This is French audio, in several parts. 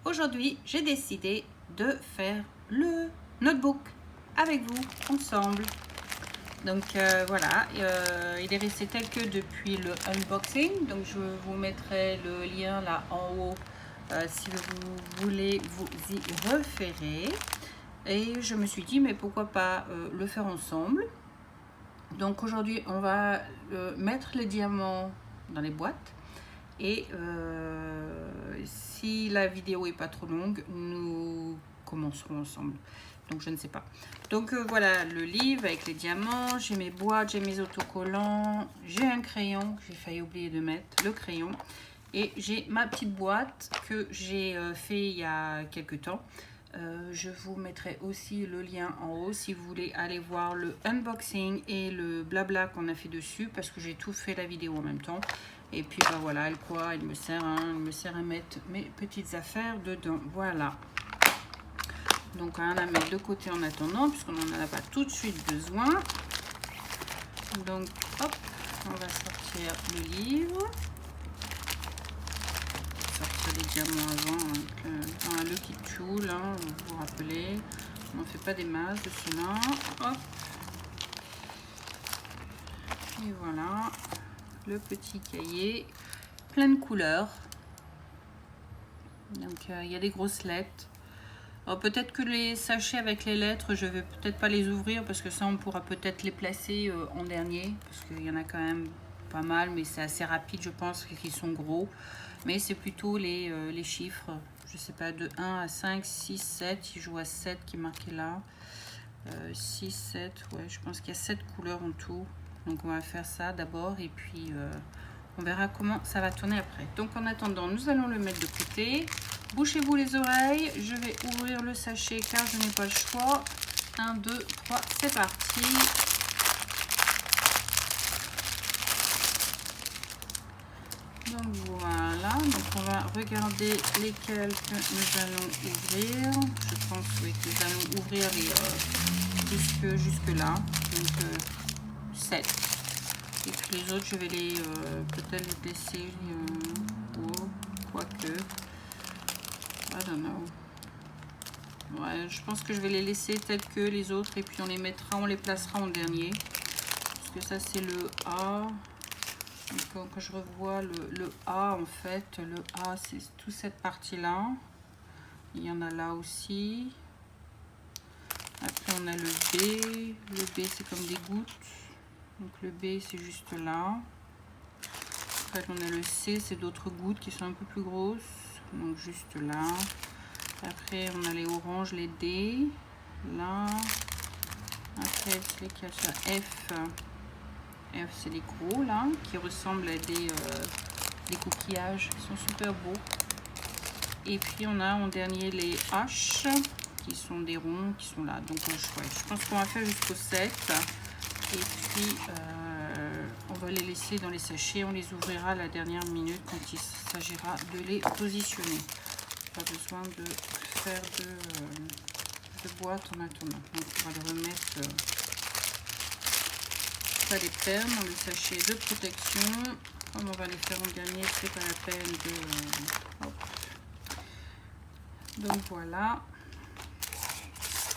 Aujourd'hui, j'ai décidé de faire le notebook avec vous, ensemble. Donc voilà, il est resté tel que depuis le unboxing. Donc je vous mettrai le lien là en haut si vous voulez vous y référer. Et je me suis dit, mais pourquoi pas le faire ensemble. Donc aujourd'hui, on va mettre les diamants dans les boîtes. Et si la vidéo est pas trop longue, nous commencerons ensemble. Donc je ne sais pas. Donc voilà le livre avec les diamants. J'ai mes boîtes, j'ai mes autocollants. J'ai un crayon que j'ai failli oublier de mettre, le crayon. Et j'ai ma petite boîte que j'ai fait il y a quelques temps. Je vous mettrai aussi le lien en haut si vous voulez aller voir le unboxing et le blabla qu'on a fait dessus, parce que j'ai tout fait la vidéo en même temps. Et puis bah voilà, il me sert à mettre mes petites affaires dedans. Voilà. Donc on va mettre de côté en attendant, puisqu'on n'en a pas tout de suite besoin. Donc hop, on va sortir le livre. Sortir les diamants avant, le kit tool, hein, vous vous rappelez, on n'en fait pas des masses de cela. Hop. Et voilà le petit cahier plein de couleurs. Donc il y a des grosses lettres. Peut-être que les sachets avec les lettres, je vais peut-être pas les ouvrir, parce que ça on pourra peut-être les placer en dernier, parce qu'il y en a quand même pas mal, mais c'est assez rapide, je pense qu'ils sont gros. Mais c'est plutôt les chiffres, je sais pas, de 1 à 5, 6, 7, il joue à 7 qui est marqué là. 6, 7, ouais, je pense qu'il y a 7 couleurs en tout. Donc on va faire ça d'abord, et puis on verra comment ça va tourner après. Donc en attendant, nous allons le mettre de côté. Bouchez-vous les oreilles, je vais ouvrir le sachet car je n'ai pas le choix. 1, 2, 3, c'est parti. Donc voilà, donc on va regarder lesquels que nous allons ouvrir. Je pense oui, que nous allons ouvrir les jusque là. Donc 7. Et puis les autres, je vais les peut-être les laisser quoique. I don't know. Ouais, je pense que je vais les laisser tels que les autres, et puis on les placera en dernier. Parce que ça c'est le A. Donc, quand je revois le A, en fait, le A c'est toute cette partie-là. Il y en a là aussi. Après on a le B. Le B c'est comme des gouttes. Donc le B c'est juste là. Après on a le C, c'est d'autres gouttes qui sont un peu plus grosses. Donc juste là. Après on a les oranges, les D. Là. Après c'est lesquels ça, F. F c'est les gros là, qui ressemblent à des coquillages, qui sont super beaux. Et puis on a en dernier les H, qui sont des ronds, qui sont là. Donc je pense qu'on va faire jusqu'au 7. Et puis on va les laisser dans les sachets, on les ouvrira à la dernière minute quand il s'agira de les positionner. Pas besoin de faire de boîte en attendant. Donc on va les remettre pas les perles dans le sachet de protection. Comme on va les faire en dernier, c'est pas la peine de donc voilà.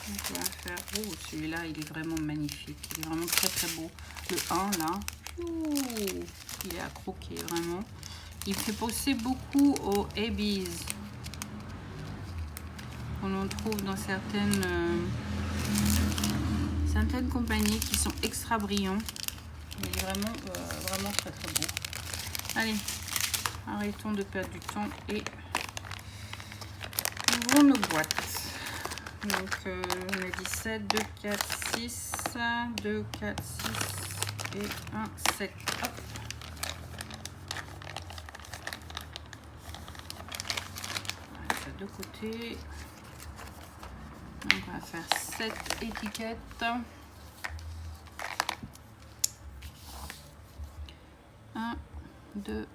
Donc on va faire, oh celui-là il est vraiment magnifique, il est vraiment très très beau. Le 1 là, ouh, il est à croquer vraiment. Il fait penser beaucoup aux Abby's. On en trouve dans certaines compagnies qui sont extra brillants. Il est vraiment vraiment très très beau. Allez, arrêtons de perdre du temps et ouvrons nos boîtes. Donc on a dit 7, 2, 4, 6, 2, 4, 6 et 1, 7. Hop. On va faire de côté. Donc on va faire 7 étiquettes. 1, 2,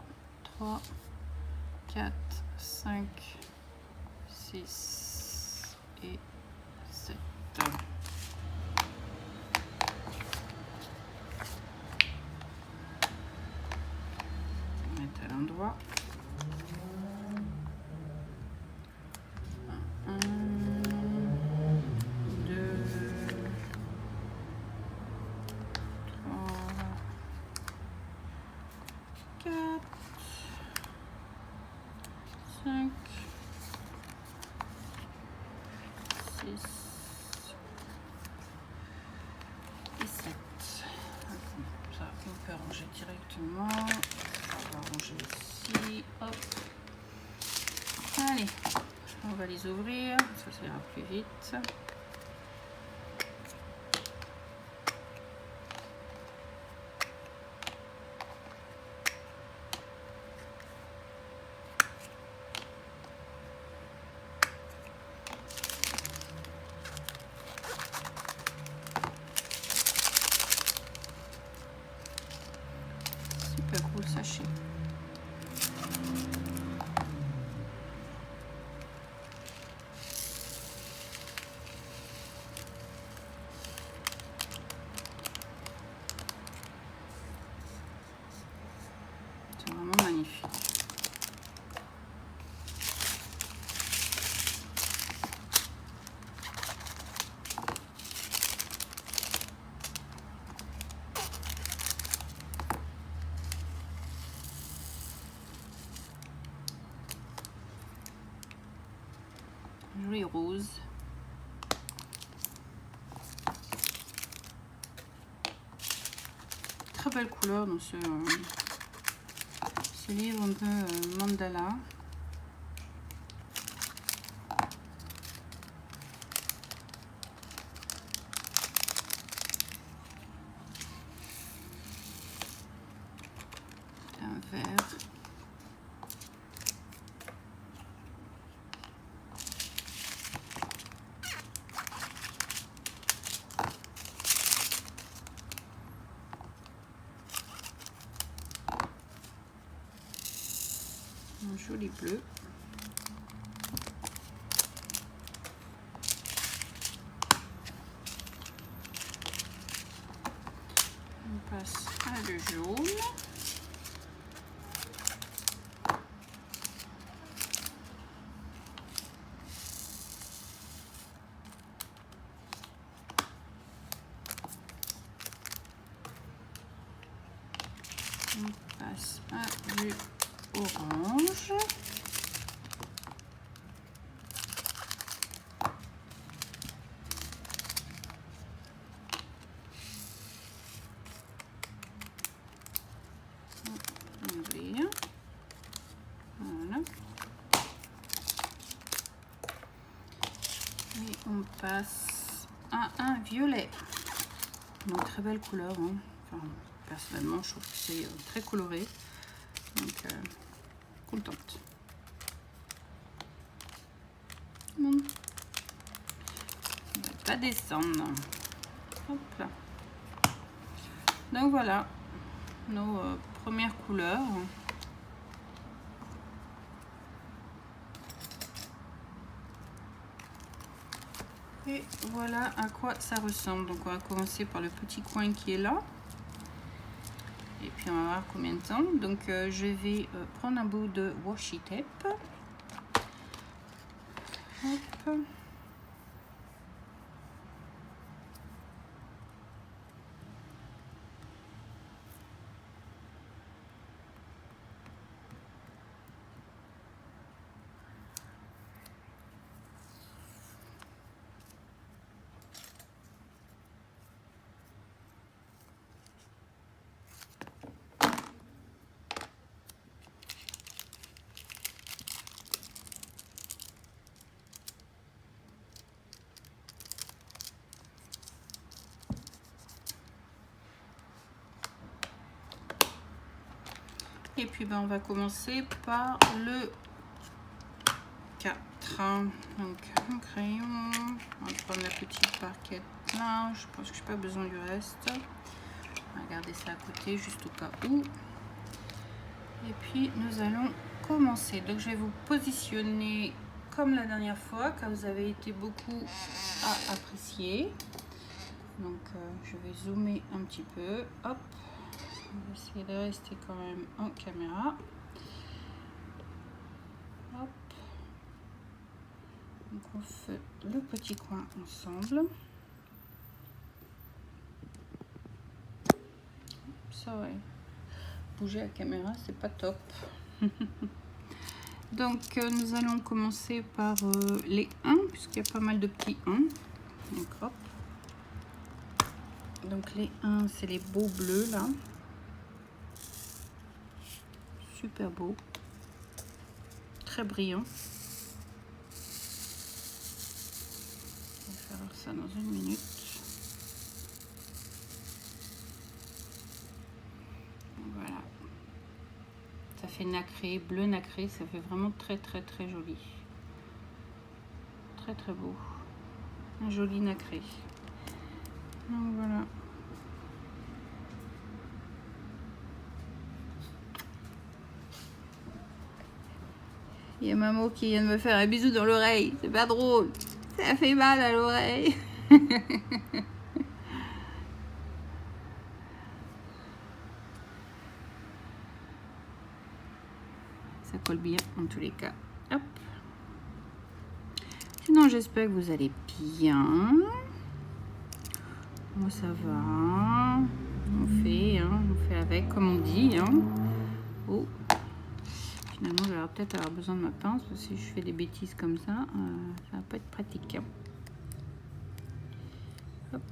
3, 4, 5, 6 et 7. On va mettre à l'endroit. et 7. Ça, on peut ranger directement. On va ranger ici. Hop. Allez, on va les ouvrir. Ça ira plus vite. Super cool sachet. C'est vraiment magnifique. Joli rose. Très belle couleur dans ce livre un peu mandala. Un vert. Un joli bleu. On passe à le jaune. On passe à du orange. Voilà. Et on passe à un violet. Donc très belle couleur. Hein. Enfin, personnellement, je trouve que c'est très coloré. Donc, contente. Bon. On va pas descendre. Hop là. Donc voilà nos premières couleurs. Et voilà à quoi ça ressemble. Donc on va commencer par le petit coin qui est là. Et puis on va voir combien de temps. Donc je vais prendre un bout de washi tape. Hop. Et puis ben, on va commencer par le 4. Donc un crayon, on va prendre la petite barquette là, je pense que je n'ai pas besoin du reste. On va garder ça à côté juste au cas où. Et puis nous allons commencer. Donc je vais vous positionner comme la dernière fois, car vous avez été beaucoup à apprécier. Donc je vais zoomer un petit peu. Hop. On va essayer de rester quand même en caméra. Hop. Donc on fait le petit coin ensemble. Ça ouais. Bouger la caméra, c'est pas top. Donc nous allons commencer par les 1, puisqu'il y a pas mal de petits 1. Donc hop. Donc les 1, c'est les beaux bleus là. Super beau. Très brillant. On va faire ça dans une minute. Voilà. Ça fait nacré, bleu nacré, ça fait vraiment très très très joli. Très très beau. Un joli nacré. Donc voilà. Il y a maman qui vient de me faire un bisou dans l'oreille. C'est pas drôle. Ça fait mal à l'oreille. Ça colle bien en tous les cas. Hop. Sinon, j'espère que vous allez bien. Moi, ça va. On fait avec, comme on dit. Hein. Oh. Finalement, je vais peut-être avoir besoin de ma pince, parce que si je fais des bêtises comme ça, ça va pas être pratique. Hein. Hop.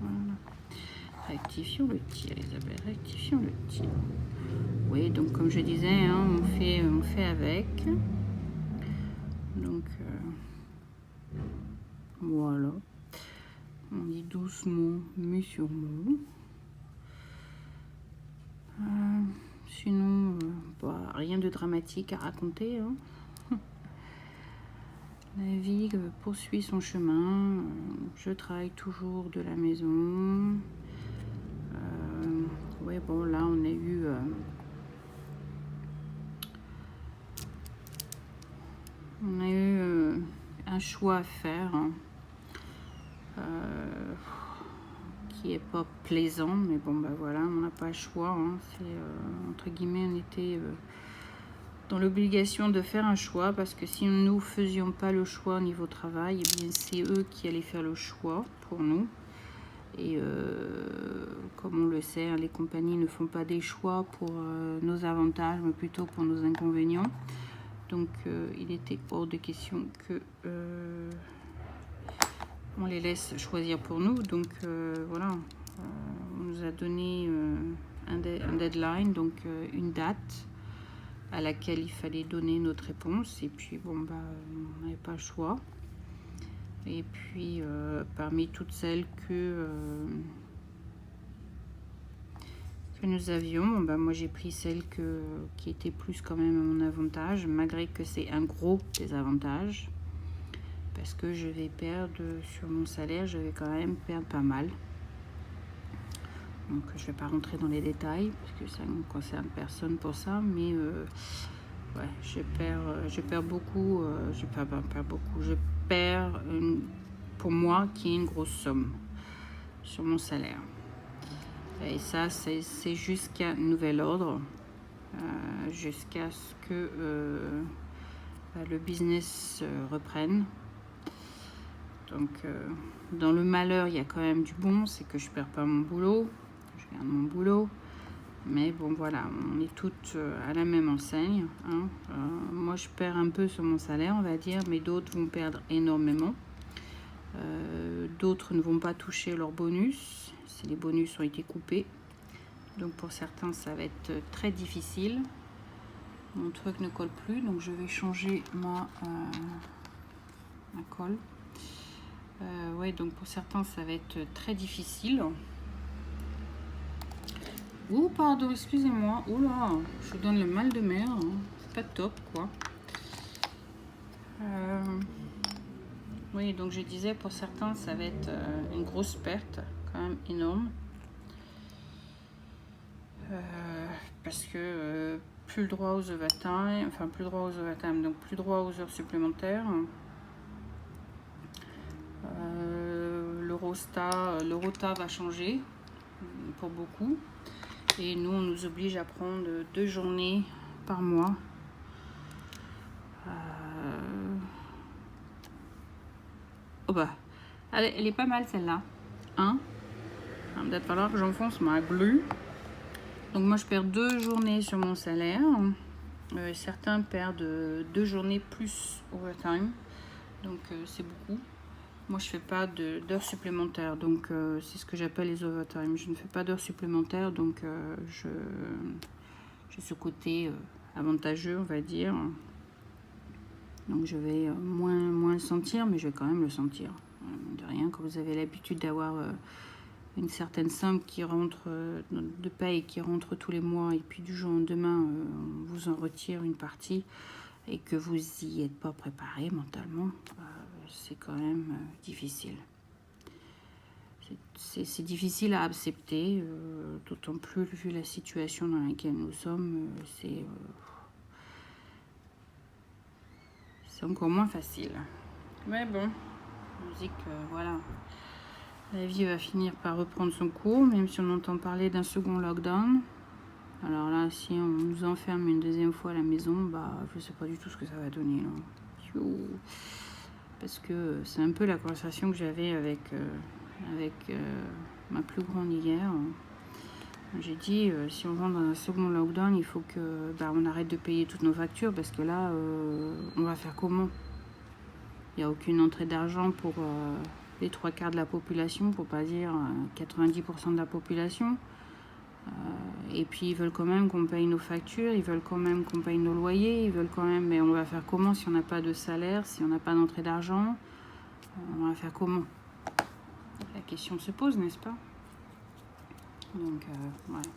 Voilà. Rectifions le tir, Isabelle. Rectifions le tir. Oui, donc comme je disais, hein, on fait avec. Donc, voilà. On dit doucement, mais sûrement. Sinon, bah, rien de dramatique à raconter. Hein. La vie poursuit son chemin. Je travaille toujours de la maison. Ouais, bon, là, on a eu... un choix à faire. Hein. Qui est pas plaisant, mais bon, bah voilà, on n'a pas le choix. Hein. C'est, entre guillemets, on était... dans l'obligation de faire un choix, parce que si nous faisions pas le choix au niveau travail, eh bien c'est eux qui allaient faire le choix pour nous. Et comme on le sait, hein, les compagnies ne font pas des choix pour nos avantages, mais plutôt pour nos inconvénients. Donc il était hors de question que on les laisse choisir pour nous. Donc voilà, on nous a donné un deadline, donc une date à laquelle il fallait donner notre réponse, et puis bon, bah on n'avait pas le choix. Et puis parmi toutes celles que nous avions, bon, bah moi j'ai pris celle qui était plus quand même à mon avantage, malgré que c'est un gros désavantage, parce que je vais perdre sur mon salaire, je vais quand même perdre pas mal. Donc je vais pas rentrer dans les détails parce que ça ne concerne personne pour ça, mais ouais, je perds beaucoup, je perds pour moi qui est une grosse somme sur mon salaire. Et ça, c'est jusqu'à nouvel ordre, jusqu'à ce que le business reprenne. Donc dans le malheur, il y a quand même du bon, c'est que je perds pas mon boulot, je garde mon boulot. Mais bon, voilà, on est toutes à la même enseigne. Hein. Moi, je perds un peu sur mon salaire, on va dire, mais d'autres vont perdre énormément. D'autres ne vont pas toucher leur bonus, si les bonus ont été coupés. Donc, pour certains, ça va être très difficile. Mon truc ne colle plus, donc je vais changer ma colle. Ouais, donc pour certains, ça va être très difficile. Oh, pardon, excusez-moi. Oh là, je vous donne le mal de mer. Hein. C'est pas top, quoi. Oui, donc je disais, pour certains, ça va être une grosse perte, quand même énorme. Parce que plus le droit aux overtime, enfin plus le droit aux overtime, donc plus droit aux heures supplémentaires. Le rota va changer pour beaucoup. Et nous, on nous oblige à prendre 2 journées par mois. Oh bah, elle est pas mal celle-là. Hein? Il va peut-être falloir que j'enfonce ma glue. Donc moi je perds 2 journées sur mon salaire. Certains perdent 2 journées plus overtime. Donc c'est beaucoup. Moi je fais pas d'heures supplémentaires. Donc c'est ce que j'appelle les overtime. Je ne fais pas d'heures supplémentaires. Donc j'ai ce côté avantageux, on va dire. Donc je vais moins le sentir, mais je vais quand même le sentir. De rien, quand vous avez l'habitude d'avoir une certaine somme qui rentre de paye qui rentre tous les mois, et puis du jour au lendemain, on vous en retire une partie, et que vous y êtes pas préparé mentalement, c'est quand même difficile. C'est difficile à accepter, d'autant plus vu la situation dans laquelle nous sommes, c'est encore moins facile. Mais bon, je dis que voilà, la vie va finir par reprendre son cours, même si on entend parler d'un second lockdown. Alors là, si on nous enferme une deuxième fois à la maison, bah je sais pas du tout ce que ça va donner là. Parce que c'est un peu la conversation que j'avais avec ma plus grande hier. J'ai dit, si on rentre dans un second lockdown, il faut que on arrête de payer toutes nos factures, parce que là, on va faire comment? Il n'y a aucune entrée d'argent pour les 3/4 de la population, pour pas dire 90% de la population. Et puis ils veulent quand même qu'on paye nos factures, ils veulent quand même qu'on paye nos loyers, ils veulent quand même... Mais on va faire comment si on n'a pas de salaire, si on n'a pas d'entrée d'argent? On va faire comment? La question se pose, n'est-ce pas? Donc voilà.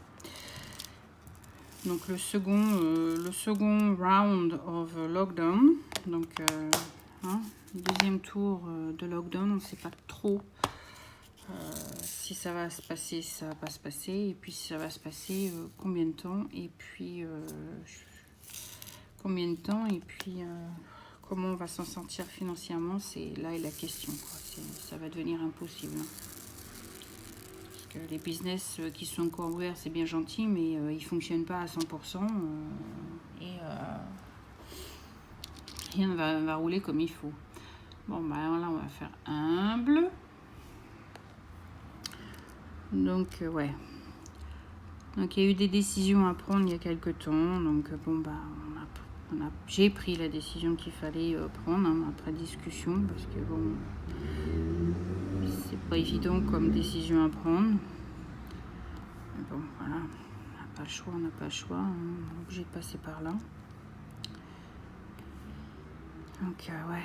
Donc le second round of lockdown, donc deuxième tour de lockdown, on ne sait pas trop si ça va se passer, si ça va pas se passer, et puis si ça va se passer, combien de temps, et puis comment on va s'en sortir financièrement, c'est là est la question, quoi. Ça va devenir impossible. Parce que les business qui sont encore ouverts, c'est bien gentil, mais ils fonctionnent pas à 100%, et rien ne va rouler comme il faut. Bon, bah là, on va faire humble. Donc, ouais. Donc, il y a eu des décisions à prendre il y a quelques temps. Donc, bon, bah, j'ai pris la décision qu'il fallait prendre, après discussion, parce que, bon, c'est pas évident comme décision à prendre. Mais bon, voilà. On n'a pas le choix, on n'a pas le choix. On est obligé de passer par là. Donc, ouais.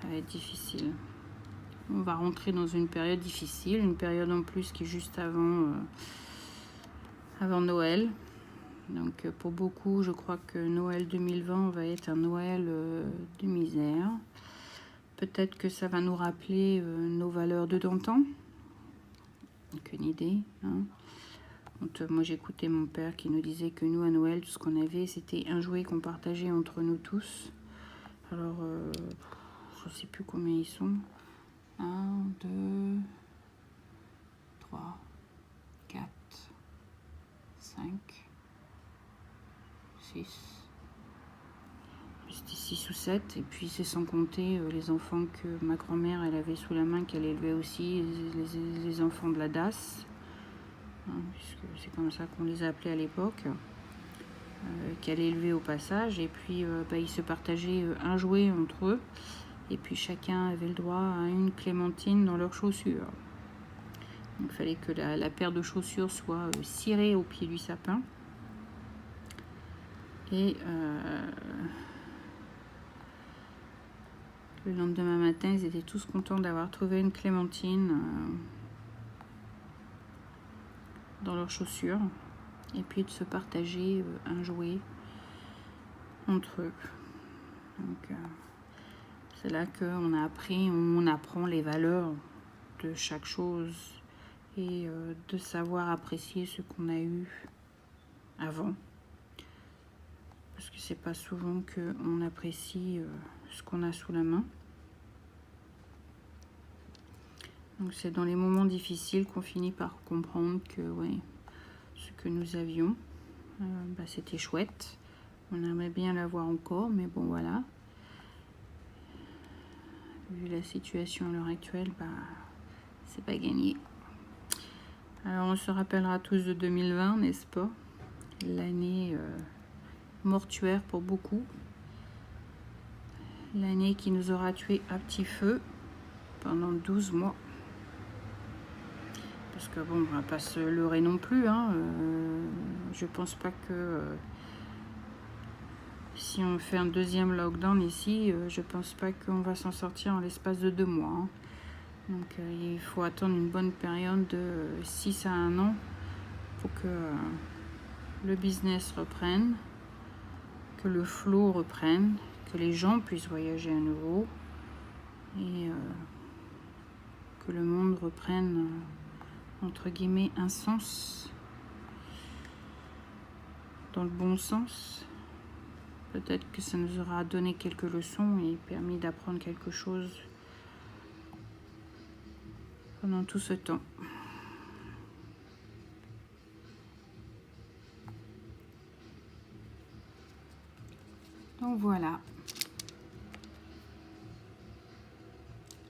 Ça va être difficile. On va rentrer dans une période difficile, une période en plus qui est juste avant Noël. Donc pour beaucoup, je crois que Noël 2020 va être un Noël de misère. Peut-être que ça va nous rappeler nos valeurs de d'antan. Aucune idée. Hein. Moi j'écoutais mon père qui nous disait que nous à Noël, tout ce qu'on avait, c'était un jouet qu'on partageait entre nous tous. Alors, je ne sais plus combien ils sont. 1, 2, 3, 4, 5, 6. C'était 6 ou 7. Et puis c'est sans compter les enfants que ma grand-mère elle avait sous la main, qu'elle élevait aussi, les enfants de la DAS, hein, puisque c'est comme ça qu'on les a appelés à l'époque, qu'elle élevait au passage. Et puis ils se partageaient un jouet entre eux. Et puis chacun avait le droit à une clémentine dans leurs chaussures. Donc, il fallait que la paire de chaussures soit cirée au pied du sapin. Et le lendemain matin, ils étaient tous contents d'avoir trouvé une clémentine dans leurs chaussures. Et puis de se partager un jouet entre eux. Donc, c'est là qu'on a appris, on apprend les valeurs de chaque chose, et de savoir apprécier ce qu'on a eu avant. Parce que c'est pas souvent qu'on apprécie ce qu'on a sous la main. Donc c'est dans les moments difficiles qu'on finit par comprendre que ouais, ce que nous avions, c'était chouette. On aimerait bien l'avoir encore, mais bon voilà. Vu la situation à l'heure actuelle, c'est pas gagné. Alors on se rappellera tous de 2020, n'est-ce pas? L'année mortuaire pour beaucoup. L'année qui nous aura tués à petit feu pendant 12 mois. Parce que bon, on va pas se leurrer non plus. Hein, je pense pas que si on fait un deuxième lockdown ici, je pense pas qu'on va s'en sortir en l'espace de 2 mois. Hein. Donc il faut attendre une bonne période de 6 à 1 an pour que le business reprenne, que le flow reprenne, que les gens puissent voyager à nouveau et que le monde reprenne entre guillemets un sens, dans le bon sens. Peut-être que ça nous aura donné quelques leçons et permis d'apprendre quelque chose pendant tout ce temps. Donc voilà.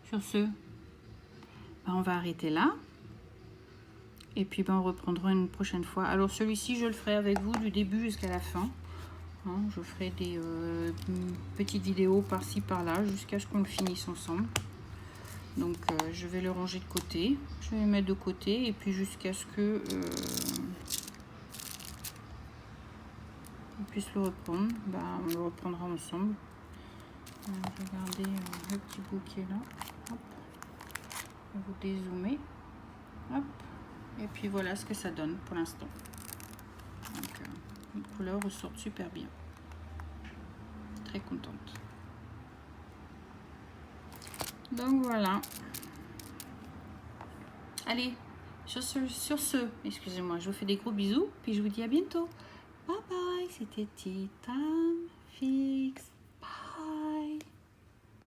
Sur ce, ben on va arrêter là. Et puis ben on reprendra une prochaine fois. Alors celui-ci, je le ferai avec vous du début jusqu'à la fin. Hein, je ferai des petites vidéos par-ci par-là jusqu'à ce qu'on le finisse ensemble. Donc je vais le ranger de côté. Je vais le mettre de côté et puis jusqu'à ce que on puisse le reprendre. Ben, on le reprendra ensemble. Regardez le petit bout qui est là. Hop. On va vous dézoomer. Hop. Et puis voilà ce que ça donne pour l'instant. Donc les couleurs ressortent super bien. Très contente. Donc voilà. Allez, sur ce, excusez-moi, je vous fais des gros bisous. Puis je vous dis à bientôt. Bye bye, c'était Tea Time Fix.